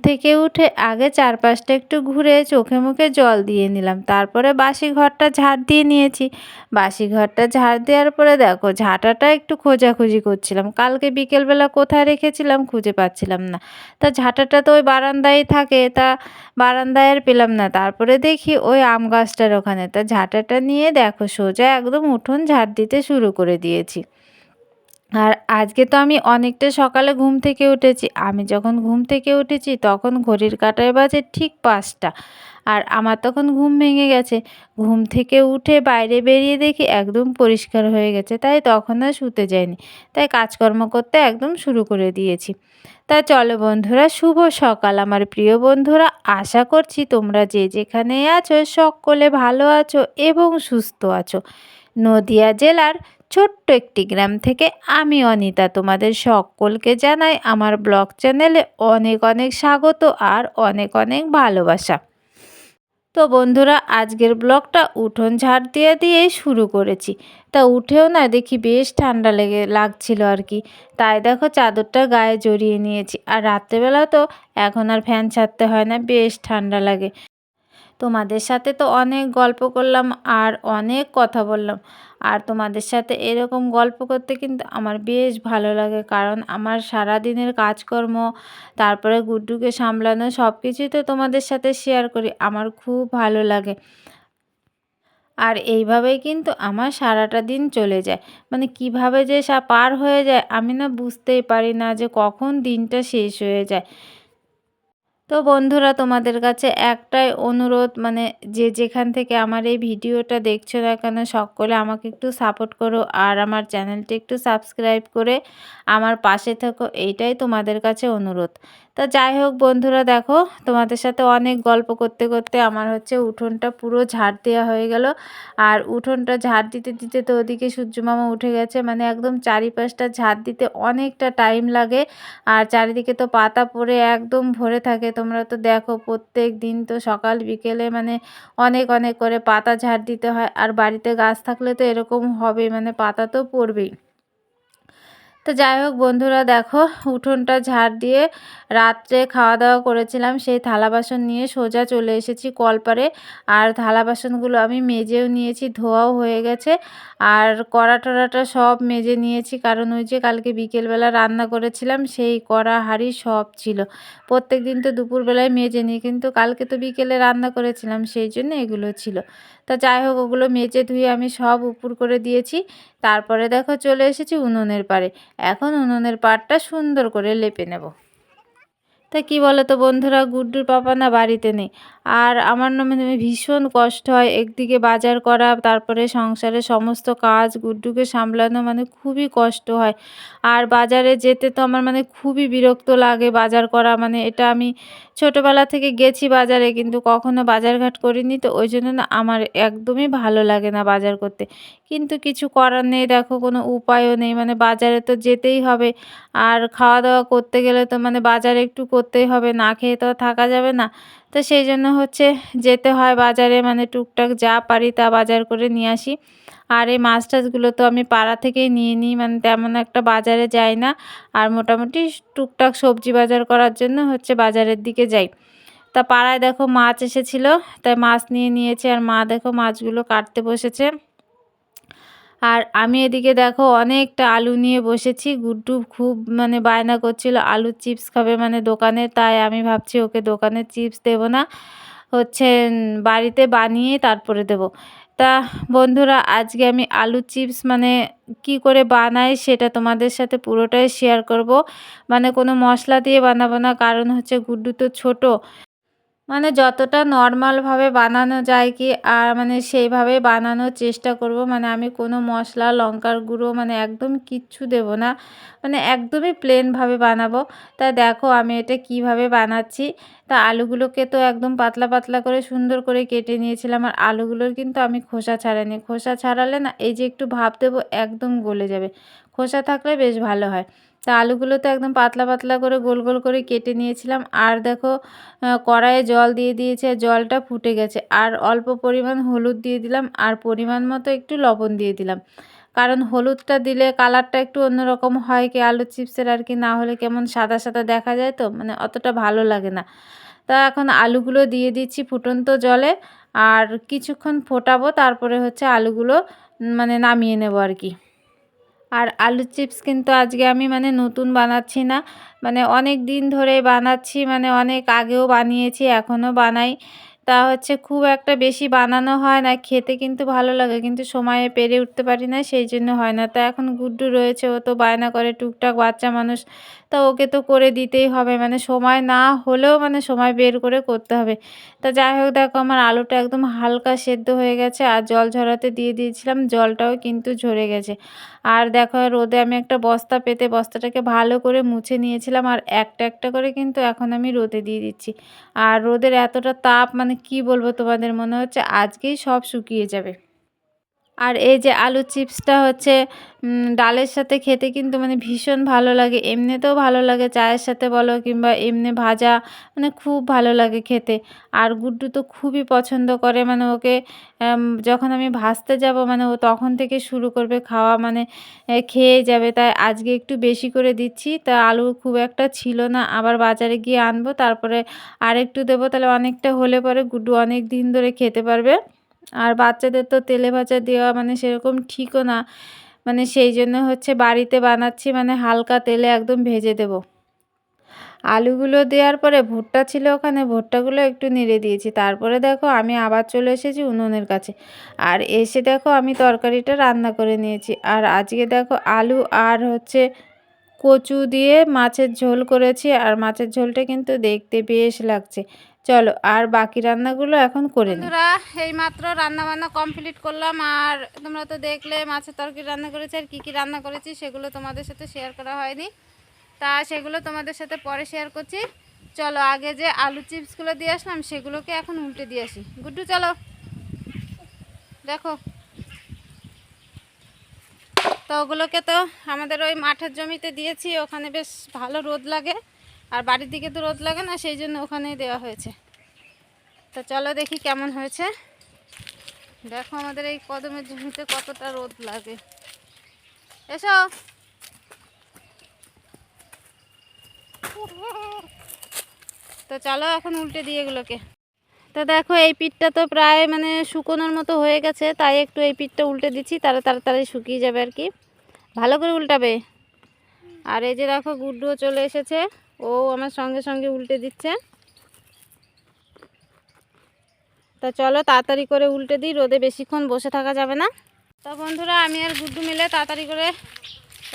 থেকে উঠে আগে চারপাশটা একটু ঘুরে চোখে মুখে জল দিয়ে নিলাম। তারপরে বাসি ঘরটা ঝাড় দিয়ে নিয়েছি। বাসি ঘরটা ঝাড় দেওয়ার পরে দেখো ঝাঁটাটা একটু খোঁজাখুঁজি করছিলাম। কালকে বিকেলবেলা কোথায় রেখেছিলাম খুঁজে পাচ্ছিলাম না। তা ঝাঁটাটা তো ওই বারান্দায় থাকে, তা বারান্দায় আর পেলাম না। তারপরে দেখি ওই আম গাছটার ওখানে। তা ঝাঁটাটা নিয়ে দেখো সোজা একদম উঠোন ঝাড় দিতে শুরু করে দিয়েছি। আর আজকে তো আমি অনেকটা সকালে ঘুম থেকে উঠেছি। আমি যখন ঘুম থেকে উঠেছি তখন ঘড়ির কাঁটায় বাজে ঠিক ৫টা। আর আমার তখন ঘুম ভেঙে গেছে। ঘুম থেকে উঠে বাইরে বেরিয়ে দেখি একদম পরিষ্কার হয়ে গেছে। তাই তখন আর শুতে যাইনি। তাই কাজকর্ম করতে একদম শুরু করে দিয়েছি। তা চলো বন্ধুরা, শুভ সকাল আমার প্রিয় বন্ধুরা। আশা করছি তোমরা যে যেখানেই আছো সকলে ভালো আছো এবং সুস্থ আছো। নদিয়া জেলার ছোট্ট একটি গ্রাম থেকে আমি অনিতা তোমাদের সকলকে জানাই আমার ব্লগ চ্যানেলে অনেক অনেক স্বাগত আর অনেক অনেক ভালোবাসা। তো বন্ধুরা, আজকের ব্লগটা উঠোন ঝাড় দিয়েই শুরু করেছি। তা উঠেও না দেখি বেশ ঠান্ডা লাগছিল আর কি। তাই দেখো চাদরটা গায়ে জড়িয়ে নিয়েছি। আর রাত্রেবেলা তো এখন আর ফ্যান ছাড়তে হয় না, বেশ ঠান্ডা লাগে। তোমাদের সাথে তো অনেক গল্প করলাম আর অনেক কথা বললাম। আর তোমাদের সাথে এরকম গল্প করতে কিন্তু আমার বেশ ভালো লাগে, কারণ আমার সারাদিনের কাজকর্ম, তারপরে গুড্ডুকে সামলানো সব কিছুই তো তোমাদের সাথে শেয়ার করি। আমার খুব ভালো লাগে। আর এইভাবেই কিন্তু আমার সারাটা দিন চলে যায়। মানে কিভাবে যে পার হয়ে যায় আমি না বুঝতেই পারি না যে কখন দিনটা শেষ হয়ে যায়। তো বন্ধুরা, তোমাদের কাছে একটাই অনুরোধ, মানে যে যেখান থেকে আমার এই ভিডিওটা দেখছো না কেন সকলে আমাকে একটু সাপোর্ট করো আর আমার চ্যানেলটি একটু সাবস্ক্রাইব করে আমার পাশে থাকো, এইটাই তোমাদের কাছে অনুরোধ। তা যাই হোক বন্ধুরা, দেখো তোমাদের সাথে অনেক গল্প করতে করতে আমার হচ্ছে উঠোনটা পুরো ঝাড় দেওয়া হয়ে গেল। আর উঠোনটা ঝাড় দিতে দিতে তো ওদিকে সূর্যমামা উঠে গেছে। মানে একদম চারিপাশটা ঝাড় দিতে অনেকটা টাইম লাগে। আর চারিদিকে তো পাতা পড়ে একদম ভরে থাকে। তোমরা তো দেখো প্রত্যেক দিন তো সকাল বিকেলে মানে অনেক অনেক করে পাতা ঝাড় দিতে হয়। আর বাড়িতে গাছ থাকলে তো এরকম হবেই, মানে পাতা তো পড়বেই। তো যাই হোক বন্ধুরা, দেখো উঠোনটা ঝাড় দিয়ে রাত্রে খাওয়া দাওয়া করেছিলাম, সেই থালা বাসন নিয়ে সোজা চলে এসেছি কলপারে। আর থালা বাসনগুলো আমি মেজেও নিয়েছি, ধোয়াও হয়ে গেছে। আর কড়া টড়াটা সব মেজে নিয়েছি, কারণ ওই যে কালকে বিকেলবেলা রান্না করেছিলাম সেই কড়া হাঁড়ি সব ছিল। প্রত্যেক দিন তো দুপুরবেলায় মেজে নিই, কিন্তু কালকে তো বিকেলে রান্না করেছিলাম সেই জন্য এগুলো ছিল। তা যাই হোক ওগুলো মেজে ধুয়ে আমি সব উপুর করে দিয়েছি। তারপরে দেখো চলে এসেছি উনুনের পাড়ে। এখন উনুনের পাড়টা সুন্দর করে লেপে নেব। তা কি বলো তো বন্ধুরা, গুড্ডুর পাপা না বাড়িতে নেই। আর আমার না মানে ভীষণ কষ্ট হয় একদিকে বাজার করা, তারপরে সংসারের সমস্ত কাজ, গুড্ডুকে সামলানো, মানে খুবই কষ্ট হয়। আর বাজারে যেতে তো আমার মানে খুবই বিরক্ত লাগে বাজার করা। মানে এটা আমি ছোটোবেলা থেকে গেছি বাজারে, কিন্তু কখনো বাজারঘাট করিনি, তো ওই জন্য না আমার একদমই ভালো লাগে না বাজার করতে। কিন্তু কিছু করার নেই, দেখো কোনো উপায়ও নেই, মানে বাজারে তো যেতেই হবে। আর খাওয়া দাওয়া করতে গেলে তো মানে বাজারে একটু করতেই হবে, না খেয়ে তো আর থাকা যাবে না। তো সেই জন্য হচ্ছে যেতে হয় বাজারে, মানে টুকটাক যা পারি তা বাজার করে নিয়ে আসি। আর এই মাছ টাছগুলো তো আমি পাড়া থেকেই নিয়ে নিই, মানে তেমন একটা বাজারে যাই না। আর মোটামুটি টুকটাক সবজি বাজার করার জন্য হচ্ছে বাজারের দিকে যাই। তা পাড়ায় দেখো মাছ এসেছিল, তাই মাছ নিয়ে নিয়েছে। আর মা দেখো মাছগুলো কাটতে বসেছে। আর আমি এদিকে দেখো অনেকটা আলু নিয়ে বসেছি। গুড্ডু খুব মানে বায়না করছিল আলুর চিপস খাবে মানে দোকানে, তাই আমি ভাবছি ওকে দোকানের চিপস দেবো না, হচ্ছে বাড়িতে বানিয়ে তারপরে দেবো। তা বন্ধুরা, আজকে আমি আলুর চিপস মানে কি করে বানাই সেটা তোমাদের সাথে পুরোটাই শেয়ার করব। মানে কোনো মশলা দিয়ে বানাবো না, কারণ হচ্ছে গুড্ডু তো ছোট। মানে যতটা নরমালভাবে বানানো যায় কি আর মানে সেইভাবে বানানোর চেষ্টা করব। মানে আমি কোনো মশলা, লঙ্কার গুঁড়ো মানে একদম কিচ্ছু দেব না। মানে একদমই প্লেনভাবে বানাবো। তা দেখো আমি এটা কিভাবে বানাচ্ছি। তা আলুগুলোকে তো একদম পাতলা পাতলা করে সুন্দর করে কেটে নিয়েছিলাম। আর আলুগুলোর কিন্তু আমি খোসা ছাড়াইনি। খোসা ছাড়ালে না এই যে একটু ভাপ দেবো একদম গলে যাবে। খোসা থাকলে বেশ ভালো হয়। তা আলুগুলো তো একদম পাতলা পাতলা করে গোল গোল করে কেটে নিয়েছিলাম। আর দেখো কড়াইয়ে জল দিয়ে দিয়েছি, আর জলটা ফুটে গেছে। আর অল্প পরিমাণ হলুদ দিয়ে দিলাম, আর পরিমাণ মতো একটু লবণ দিয়ে দিলাম। কারণ হলুদটা দিলে কালারটা একটু অন্যরকম হয় কি আলু চিপসের আর কি, না হলে কেমন সাদা সাদা দেখা যায় তো, মানে অতটা ভালো লাগে না। তা এখন আলুগুলো দিয়ে দিচ্ছি ফুটন্ত জলে, আর কিছুক্ষণ ফোটাবো, তারপরে হচ্ছে আলুগুলো মানে নামিয়ে নেব আর কি। আর আলু চিপস কিন্তু আজকে আমি মানে নতুন বানাচ্ছি না, মানে অনেক দিন ধরে বানাচ্ছি, মানে অনেক আগেও বানিয়েছি, এখনও বানাই। তা হচ্ছে খুব একটা বেশি বানানো হয় না, খেতে কিন্তু ভালো লাগে, কিন্তু সময়ে পেরে উঠতে পারি না, সেই জন্য হয় না। তা এখন গুড্ডু রয়েছে, ও তো বায়না করে টুকটাক, বাচ্চা মানুষ, তা ওকে তো করে দিতেই হবে, মানে সময় না হলেও মানে সময় বের করে করতে হবে। তা যাই হোক, দেখো আমার আলুটা একদম হালকা সেদ্ধ হয়ে গেছে, আর জল ঝরাতে দিয়ে দিয়েছিলাম, জলটাও কিন্তু ঝরে গেছে। আর দেখো রোদে আমি একটা বস্তা পেতে বস্তাটাকে ভালো করে মুছে নিয়েছিলাম, আর একটা একটা করে কিন্তু এখন আমি রোদে দিয়ে দিচ্ছি। আর রোদের এতটা তাপ, মানে কি বলবো তোমাদের, মনে হচ্ছে আজকেই সব শুকিয়ে যাবে। আর এই যে আলু চিপসটা হচ্ছে ডালের সাথে খেতে কিন্তু মানে ভীষণ ভালো লাগে, এমনিতেও ভালো লাগে, চায়ের সাথে বলো কিংবা এমনি ভাজা, মানে খুব ভালো লাগে খেতে। আর গুড্ডু তো খুবই পছন্দ করে, মানে ওকে যখন আমি ভাজতে যাব মানে ও তখন থেকে শুরু করবে খাওয়া, মানে খেয়ে যাবে। তাই আজকে একটু বেশি করে দিচ্ছি। তা আলু খুব একটা ছিল না, আবার বাজারে গিয়ে আনবো, তারপরে আরেকটু দেবো, তাহলে অনেকটা হলে পরে গুড্ডু অনেক দিন ধরে খেতে পারবে। আর বাচ্চাদের তো তেলে ভাজা দেওয়া মানে সেরকম ঠিকও না, মানে সেই জন্য হচ্ছে বাড়িতে বানাচ্ছি, মানে হালকা তেলে একদম ভেজে দেব। আলুগুলো দেওয়ার পরে ভুট্টা ছিল ওখানে, ভুট্টাগুলো একটু নেড়ে দিয়েছি, তারপরে দেখো আমি আবার চলে এসেছি উনুনের কাছে। আর এসে দেখো আমি তরকারিটা রান্না করে নিয়েছি। আর আজকে দেখো আলু আর হচ্ছে কচু দিয়ে মাছের ঝোল করেছি, আর মাছের ঝোলটা কিন্তু দেখতে বেশ লাগছে। চলো আর বাকি রান্নাগুলো এখন করে নিই। বন্ধুরা, এই মাত্র রান্না বান্না কমপ্লিট করলাম, আর তোমরা তো দেখলে মাছের তরকারি রান্না করেছি, আর কী কী রান্না করেছি সেগুলো তোমাদের সাথে শেয়ার করা হয়নি, তা সেগুলো তোমাদের সাথে পরে শেয়ার করছি। চলো আগে যে আলু চিপসগুলো দিয়ে আসলাম সেগুলোকে এখন উল্টে দিয়ে আসি। গুড্ডু চলো, দেখো তো ওগুলোকে তো আমাদের ওই মাঠের জমিতে দিয়েছি, ওখানে বেশ ভালো রোদ লাগে, আর বাড়ির দিকে তো রোদ লাগে না, সেই জন্য ওখানেই দেওয়া হয়েছে। তো চলো দেখি কেমন হয়েছে। দেখো আমাদের এই কদমের জমিতে কতটা রোদ লাগে। এসো, তো চলো এখন উল্টে দিয়ে এগুলোকে। তো দেখো এই পিঠটা তো প্রায় মানে শুকোনোর মতো হয়ে গেছে, তাই একটু এই পিঠটা উল্টে দিচ্ছি, তাড়াতাড়ি শুকিয়ে যাবে আর কি। ভালো করে উল্টাবে। আর এই যে দেখো গুড্ডুও চলে এসেছে, ও আমার সঙ্গে সঙ্গে উল্টে দিচ্ছে। তা চলো তাড়াতাড়ি করে উল্টে দিই, রোদে বেশিক্ষণ বসে থাকা যাবে না। তো বন্ধুরা, আমি আর গুড্ডু মিলে তাড়াতাড়ি করে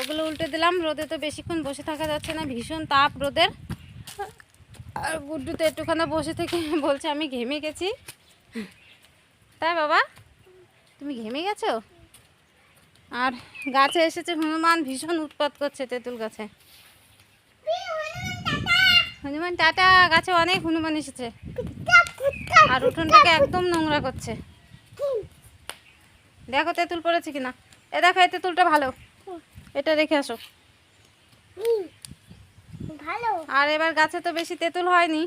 ওগুলো উল্টে দিলাম, রোদে তো বেশিক্ষণ বসে থাকা যাচ্ছে না, ভীষণ তাপ রোদের। আর গুড্ডু তো একটুখানি বসে থেকে বলছে আমি ঘেমে গেছি। তাই বাবা, তুমি ঘেমে গেছো? আর গাছে এসেছে হনুমান, ভীষণ উৎপাত করছে তেঁতুল গাছে। হনুমান টাটা, গাছে অনেক হনুমান এসেছে, আর উঠোনটাকে একদম নোংরা করছে। দেখো তেঁতুল পড়েছে কিনা। এ দেখো এই তেঁতুলটা ভালো, এটা রেখে আসো। আর এবার গাছে তো বেশি তেঁতুল হয়নি,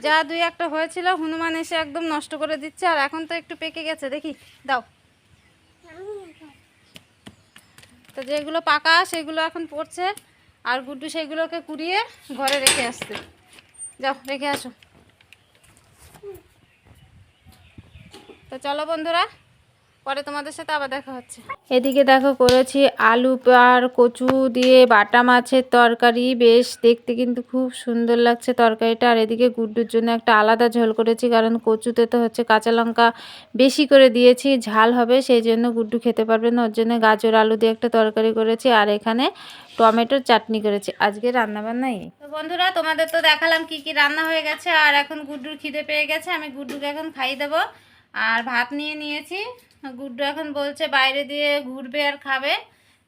যা দুই একটা হয়েছিল হনুমান এসে একদম নষ্ট করে দিচ্ছে। আর এখন তো একটু পেকে গেছে, দেখি দাও। তো যেগুলো পাকা সেগুলো এখন পড়ছে, আর গুড্ডু সেগুলোকে কুড়িয়ে ঘরে রেখে আসছে। যাও রেখে আসো। তো চলো বন্ধুরা, পরে তোমাদের সাথে আবার দেখা হচ্ছে। এদিকে দেখো করেছি আলু আর কচু দিয়ে বাটা মাছের তরকারি, বেশ দেখতে কিন্তু খুব সুন্দর লাগছে তরকারিটা। আর এদিকে গুড্ডুর জন্য একটা আলাদা ঝোল করেছি, কারণ কচুতে তো হচ্ছে কাঁচা লঙ্কা বেশি করে দিয়েছি, ঝাল হবে, সেই জন্য গুড্ডু খেতে পারবে না, ওর জন্য গাজর আলু দিয়ে একটা তরকারি করেছি, আর এখানে টমেটোর চাটনি করেছি। আজকে রান্নাবান্না এই। তো বন্ধুরা, তোমাদের তো দেখালাম কি কি রান্না হয়ে গেছে, আর এখন গুড্ডুর খিদে পেয়ে গেছে, আমি গুড্ডুকে এখন খাইয়ে দেবো। আর ভাত নিয়ে নিয়েছি, গুড্ডু এখন বলছে বাইরে দিয়ে ঘুরবে আর খাবে।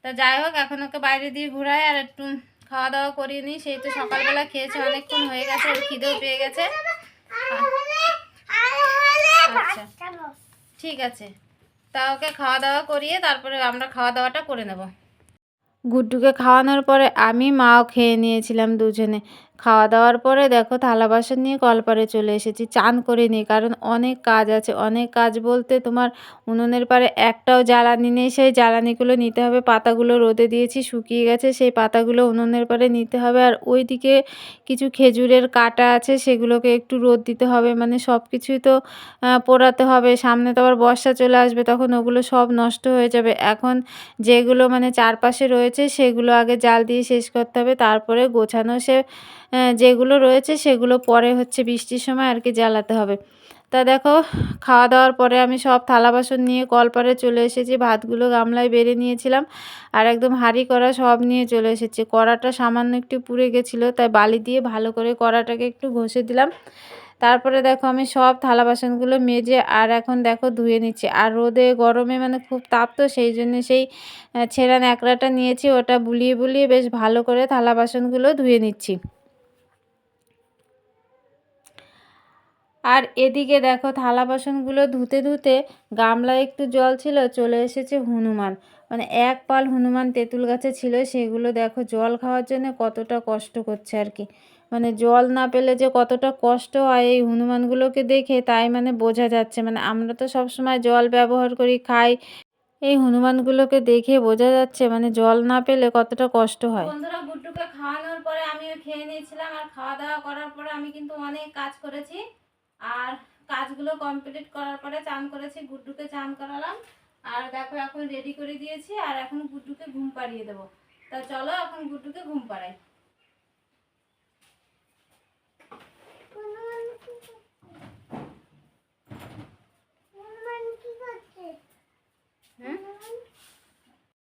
তা যাই হোক, এখন ওকে বাইরে দিয়ে ঘুরাই আর একটু খাওয়া দাওয়া করিয়ে নিই, সেই তো সকালবেলা খেয়েছে, অনেকক্ষণ হয়ে গেছে, ওর খিদেও পেয়ে গেছে। আচ্ছা ঠিক আছে, তা ওকে খাওয়া দাওয়া করিয়ে তারপরে আমরা খাওয়া দাওয়াটা করে নেব। গুড্ডুকে খাওয়ানোর পরে আমি মাও খেয়ে নিয়েছিলাম দুজনে। খাওয়া দাওয়ার পরে দেখো থালা বাসন নিয়ে কলপাড়ে চলে এসেছি, চান করে নিই, কারণ অনেক কাজ আছে। অনেক কাজ বলতে তোমার উনুনের পাড়ে একটাও জ্বালানি নেই, সেই জ্বালানিগুলো নিতে হবে। পাতাগুলো রোদে দিয়েছি, শুকিয়ে গেছে, সেই পাতাগুলো উনুনের পাড়ে নিতে হবে। আর ওইদিকে কিছু খেজুরের কাটা আছে, সেগুলোকে একটু রোদ দিতে হবে। মানে সব কিছুই তো পোড়াতে হবে, সামনে তো আবার বর্ষা চলে আসবে, তখন ওগুলো সব নষ্ট হয়ে যাবে। এখন যেগুলো মানে চারপাশে রয়েছে সেগুলো আগে জাল দিয়ে শেষ করতে হবে, তারপরে গোছানো যেগুলো রয়েছে সেগুলো পরে হচ্ছে বৃষ্টির সময় আর কি জ্বালাতে হবে। তা দেখো খাওয়া দাওয়ার পরে আমি সব থালা বাসন নিয়ে কলপাড়ে চলে এসেছি, ভাতগুলো গামলায় বেড়ে নিয়েছিলাম আর একদম হাঁড়ি কড়া সব নিয়ে চলে এসেছি। কড়াটা সামান্য একটু পুড়ে গেছিলো, তাই বালি দিয়ে ভালো করে কড়াটাকে একটু ঘষে দিলাম। তারপরে দেখো আমি সব থালা বাসনগুলো মেজে আর এখন দেখো ধুয়ে নিচ্ছি। আর রোদে গরমে মানে খুব তাপ, তো সেই জন্য সেই ছেঁড়া ন্যাকড়াটা নিয়েছি, ওটা বুলিয়ে বুলিয়ে বেশ ভালো করে থালা বাসনগুলো ধুয়ে নিচ্ছি। আর এদিকে দেখো থালা বাসনগুলো ধুতে ধুতে গামলায় একটু জল ছিল, চলে এসেছে হনুমান। মানে এক পাল হনুমান তেঁতুল গাছে ছিল, সেগুলো দেখো জল খাওয়ার জন্য কতটা কষ্ট করছে আর কি। মানে জল না পেলে যে কতটা কষ্ট হয় এই হনুমানগুলোকে দেখে, তাই মানে বোঝা যাচ্ছে। মানে আমরা তো সব সময় জল ব্যবহার করি, খাই, এই হনুমানগুলোকে দেখে বোঝা যাচ্ছে মানে জল না পেলে কতটা কষ্ট হয়। বন্ধুরা, গুড্ডুকে খাওয়ানোর পরে আমিও খেয়ে নিয়েছিলাম, আর খাওয়া দাওয়া করার পরে আমি কিন্তু অনেক কাজ করেছি। আর কাজগুলো কমপ্লিট করার পরে চান করেছি, গুড্ডুকে চান করালাম। আর দেখো এখন রেডি করে দিয়েছি, আর এখন গুড্ডুকে ঘুম পাড়িয়ে দেবো। তা চলো এখন গুড্ডুকে ঘুম পাড়াই। হ্যাঁ